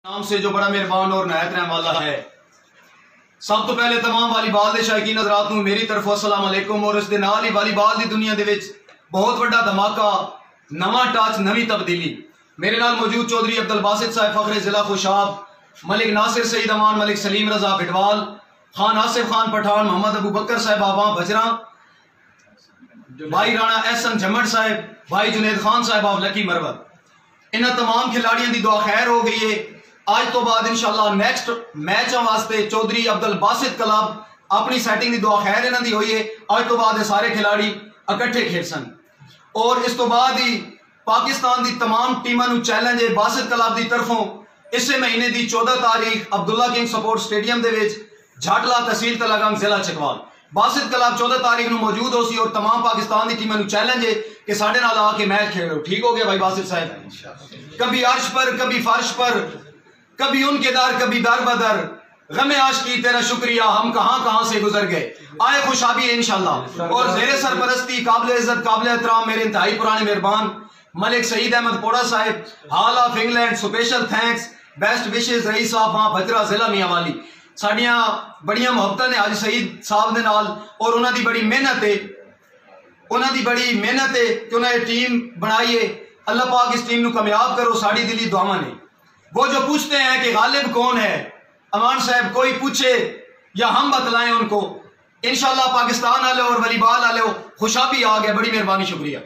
نام سے جو بڑا مہربان اور نہایت رحم والا ہے۔ سب تو پہلے تمام والی بال دے شائقین حضرات نوں میری طرف السلام علیکم، اور اس دے نال ہی والی بال دی دنیا دے وچ بہت بڑا دھماکہ، نواں ٹچ، نویں تبدیلی۔ میرے نال موجود چودھری عبدالباسط صاحب فخر ضلع خوشاب، ملک ناصر سعید امان، ملک سلیم رضا بٹوال، خان آصف خان پٹھان، محمد ابو بکر صاحب آباں بجراں، بھائی رانا احسن جمٹ صاحب، بھائی جنید خان صاحب آف لکی مروت۔ انہاں تمام کھلاڑیاں دی دعا خیر ہو گئی ہے۔ آج تو بعد انشاءاللہ نیکسٹ میچاں واسطے چودھری عبدالباسط کلب اپنی سیٹنگ دی دعا خیر انہاں دی ہوئی ہے۔ آج تو بعد سارے کھلاڑی اکٹھے کھیل سن، اور اس تو بعد ہی پاکستان دی تمام ٹیماں نو چیلنج ہے باسط کلب دی طرفوں اسے مہینے دی 14 تاریخ عبداللہ کنگ سپورٹ سٹیڈیم دے وچ جھاٹلا تحصیل تلگنگ ضلع چکوال باسط کلب 14 تاریخ نو موجود ہو سی، اور تمام پاکستان دی ٹیماں نو چیلنج ہے کہ ساڈے نال آ کے میچ کھیلو۔ ٹھیک ہو گیا بھائی باسط صاحب؟ کبھی عرش پر، کبھی فرش پر، کبھی ان کے در، کبھی در بدر، غم عاشقی تیرا شکریہ ہم کہاں کہاں سے گزر گئے۔ آئے خوشابی ہے انشاءاللہ، اور زیر سرپرستی قابل عزت قابل احترام میرے انتہائی پرانے مہربان ملک سعید احمد پوڑا صاحب، hall of England, special thanks, best wishes Raees صاحب وہاں بجرا ضلع میاں والی۔ ساڑیاں بڑیاں محبتیں نے حاجی سعید صاحب دے نال، اور انہاں دی بڑی محنت ہے، کہ انہاں نے ٹیم بنائی ہے۔ اللہ پاک اس ٹیم نو کامیاب کرو، ساڑی دلی دعاواں نے۔ وہ جو پوچھتے ہیں کہ غالب کون ہے، امان صاحب کوئی پوچھے یا ہم بتلائیں ان کو، انشاءاللہ پاکستان والے اور والی بال والے خوشابی آ گئے۔ بڑی مہربانی، شکریہ۔